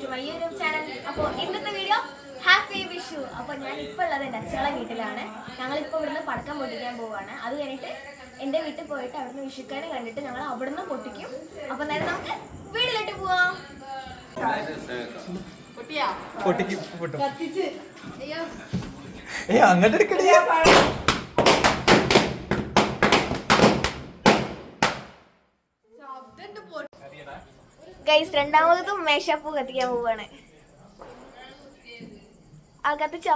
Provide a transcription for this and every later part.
Back to my YouTube channel. അപ്പോൾ ഇന്നത്തെ video happy Vishu. അപ്പോൾ ഞാൻ ഇപ്പോൾ ഉള്ളത് എൻ്റെ അച്ഛളെ വീട്ടിലാണ്. ഞങ്ങളിപ്പോൾ ഇവിടുന്ന് പടക്കം പൊട്ടിക്കാൻ പോവുകയാണ്. അത് കഴിഞ്ഞിട്ട് എൻ്റെ വീട്ടിൽ പോയിട്ട് അവിടുന്ന് വിഷുക്കാരെ കണ്ടിട്ട് ഞങ്ങൾ അവിടുന്ന് പൊട്ടിക്കും. അപ്പോൾ നേരെ നമുക്ക് വീട്ടിലോട്ട് പോവാം. ഗൈസ്, രണ്ടാമതും മേശപ്പൂ കത്തിക്കാൻ പോവാണ്. ആ കത്തിച്ചോ,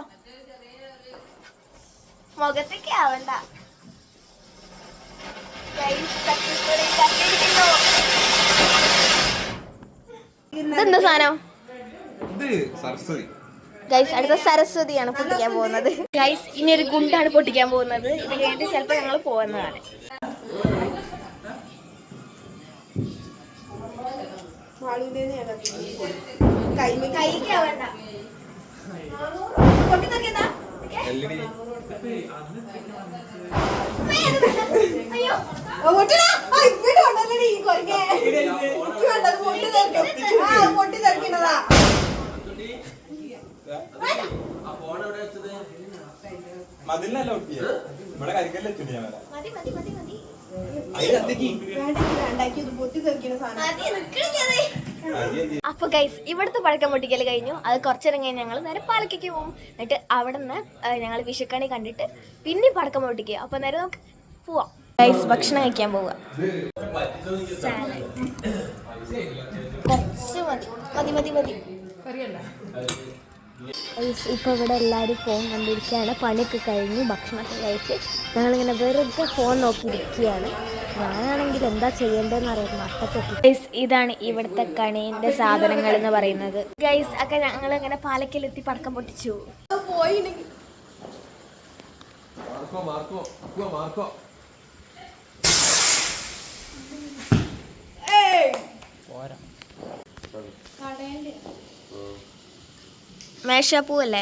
മുഖത്തേക്ക് ആവണ്ട. ഇതെന്താ സാധനം? ഗൈസ്, അടുത്ത സരസ്വതിയാണ് പൊട്ടിക്കാൻ പോകുന്നത്. ഗൈസ്, ഇനി ഒരു ഗുണ്ടാണ് പൊട്ടിക്കാൻ പോകുന്നത്. ഇത് കഴിഞ്ഞിട്ട് ചിലപ്പോൾ ഞങ്ങൾ പോകുന്നതാണ്. അപ്പൊ ഗൈസ്, ഇവിടുത്തെ പടക്കം പൊട്ടിക്കൽ കഴിഞ്ഞു. അത് കുറച്ചേരം കഴിഞ്ഞ് ഞങ്ങൾ നേരെ പാലക്കേക്ക് പോകും. എന്നിട്ട് അവിടെ നിന്ന് ഞങ്ങൾ വിഷുക്കണി കണ്ടിട്ട് പിന്നെ പടക്കം പൊട്ടിക്കുക. അപ്പൊ നേരെ നമുക്ക് പോവാം. ഗൈസ്, ഭക്ഷണം കഴിക്കാൻ പോവുക. കുറച്ച് മതി. ഇപ്പൊ ഇവിടെ എല്ലാവരും ഫോൺ കണ്ടിരിക്കുകയാണ്. പണിയൊക്കെ കഴിഞ്ഞു, ഭക്ഷണമൊക്കെ കഴിച്ച് ഞങ്ങളിങ്ങനെ വെറുതെ ഫോൺ നോക്കിയിരിക്കുകയാണ്. ഞാനാണെങ്കിൽ എന്താ ചെയ്യേണ്ടതെന്ന് അറിയാം, നട്ടത്തൊക്കെ. ഗൈസ്, ഇതാണ് ഇവിടുത്തെ കണീന്റെ സാധനങ്ങൾ എന്ന് പറയുന്നത്. ഗൈസ്, ഒക്കെ ഞങ്ങൾ ഇങ്ങനെ പാലക്കലെത്തി പടക്കം പൊട്ടിച്ചു. മേശപ്പൂവല്ലേ?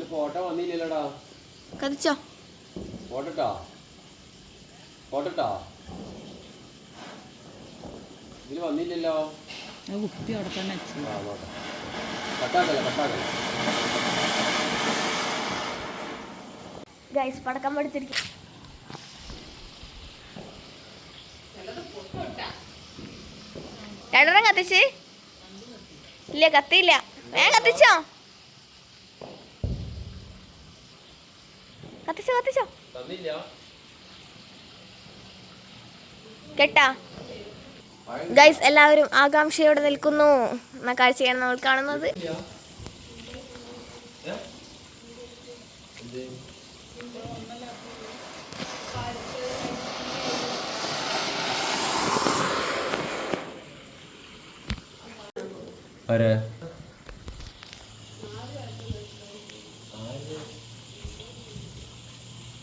ഫോട്ടോ വന്നില്ലല്ലോടാ. കത്തിച്ചോ, ഫോട്ടോ ഇതില് വന്നില്ലല്ലോ. കുപ്പി അവിടെ തന്നെ കട്ടാക്കല്ല. ഗൈസ്, പടക്കം പഠിച്ചിരിക്കും. രണ്ടെണ്ണം കത്തിച്ച് ഇല്ല, കത്തിയില്ല. വേഗം കത്തിച്ചോ. കേട്ടാ ഗൈസ്, എല്ലാവരും ആകാംക്ഷയോടെ നിൽക്കുന്നു എന്ന കാഴ്ചയാണ് നമ്മൾ കാണുന്നത്.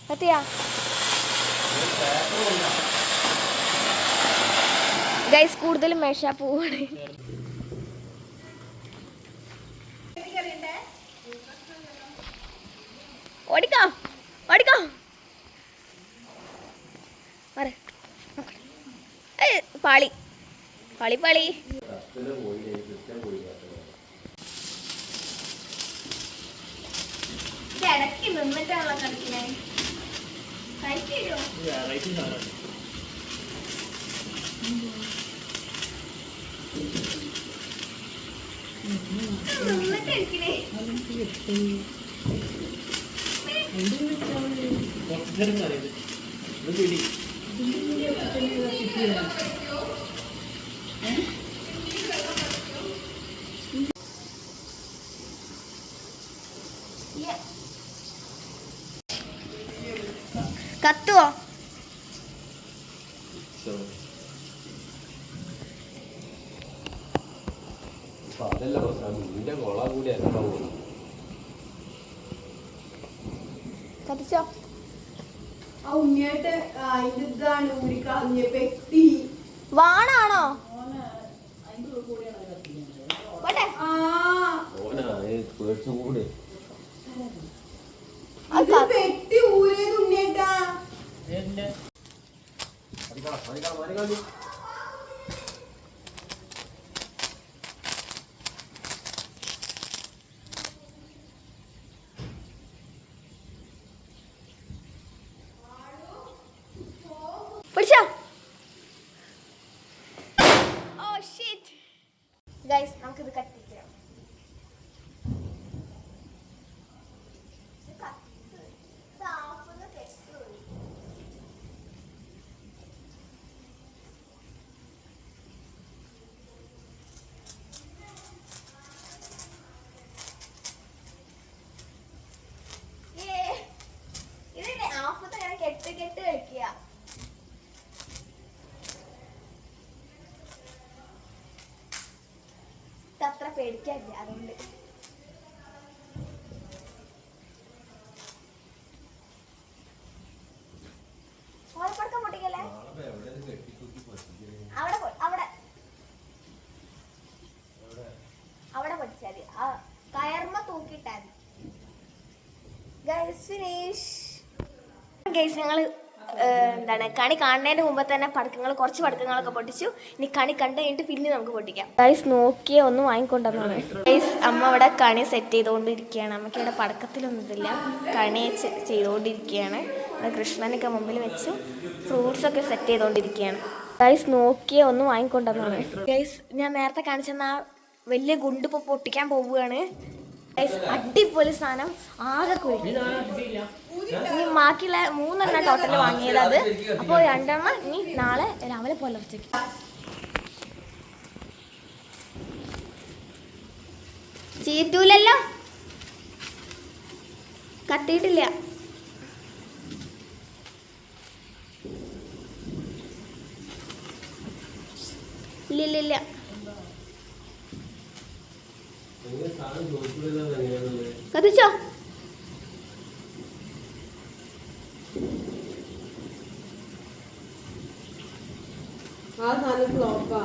കത്തിയാ ഗൈസ്, കൂടുതലും മേശാപ്പൂവാണ്. ഓടിക്കോ പാളി ഇടയ്ക്ക് നിന്നിട്ടാണല്ലോ കളിക്കണേ. കത്തുവോ? അതല്ല പ്രശ്നം, നിന്റെ കൊള കൂടി കത്തിച്ചോ. വാണാണോ? പെട്ടി ഊരേത് ഉണ്ണിയേട്ടാ. പിടിച്ചോ ഓ ഷിറ്റ് ഗൈസ് നമുക്കിത് കത്തിക്കാം ഇതിന്റെ ആഫത്ത് ഇങ്ങനെ കെട്ട് കെട്ട് കളിക്കുക അത്ര പേടിക്കാനില്ല അതുകൊണ്ട് ഓലപ്പടക്കം പൊട്ടിക്കല്ലേ അവിടെ അവിടെ അവിടെ പൊട്ടിച്ചാൽ മതി ആ കയർമ തൂക്കിയിട്ടാൽ ഗൈസ് ഫിനിഷ് ഗൈസ് ഞങ്ങൾ എന്താണ് കണി കാണുന്നതിന് മുമ്പ് തന്നെ കുറച്ച് പടക്കങ്ങളൊക്കെ പൊട്ടിച്ചു. ഇനി കണി കണ്ടു കഴിഞ്ഞിട്ട് പിന്നെ നമുക്ക് പൊട്ടിക്കാം. ഗൈസ് നോക്കിയ ഒന്ന് വാങ്ങിക്കൊണ്ടെന്നാണ്. ഗൈസ് അമ്മ ഇവിടെ കണി സെറ്റ് ചെയ്തുകൊണ്ടിരിക്കുകയാണ്. അമ്മയ്ക്ക് ഇവിടെ പടക്കത്തിലൊന്നും ഇതില്ല, കണി ചെയ്തുകൊണ്ടിരിക്കുകയാണ്. കൃഷ്ണനൊക്കെ മുമ്പിൽ വെച്ച് ഫ്രൂട്ട്സൊക്കെ സെറ്റ് ചെയ്തുകൊണ്ടിരിക്കുകയാണ്. ഗൈസ് നോക്കിയ ഒന്ന് വാങ്ങിക്കൊണ്ടെന്നാണ്. ഗൈസ് ഞാൻ നേരത്തെ കാണിച്ചെന്ന ആ വലിയ ഗുണ്ട് ഇപ്പോൾ പൊട്ടിക്കാൻ പോവുകയാണ്. ഗൈസ് അടിപൊളി സാധനം, ആകെ കുഴി. ഇനി ബാക്കിയുള്ള 3 ടോട്ടൽ വാങ്ങിയത് അത്. അപ്പോൾ 2 ഇനി നാളെ രാവിലെ പുലർച്ചയ്ക്ക്. ചീറ്റൂലല്ലോ, കത്തിയിട്ടില്ല. ഇല്ല കത്തിച്ചോ? ആ സാധനം ഫ്ലോപ്പാ.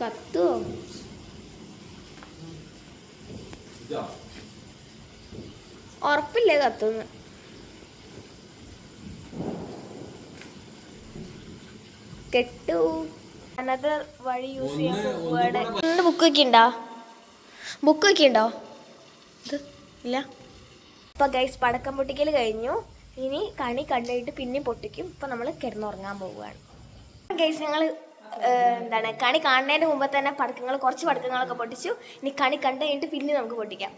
കത്തുവോ? ഉറപ്പില്ലേ കത്തുന്ന്. കെട്ടു അനദർ വഴി യൂസ് ചെയ്യാൻ. ബുക്ക് വെക്കുണ്ടോ? ഇത് ഇല്ല. ഇപ്പൊ ഗൈസ് പടക്കം പൊട്ടിക്കൽ കഴിഞ്ഞു. ഇനി കണി കണ്ടിട്ട് പിന്നെ പൊട്ടിക്കും. ഇപ്പൊ നമ്മൾ കിടന്നുറങ്ങാൻ പോവുകയാണ്. ഗൈസ് ഞങ്ങൾ എന്താണ് കണി കാണുന്നതിന് മുമ്പ് തന്നെ കുറച്ച് പടക്കങ്ങളൊക്കെ പൊട്ടിച്ചു. ഇനി കണി കണ്ടു കഴിഞ്ഞിട്ട് പിന്നെ നമുക്ക് പൊട്ടിക്കാം.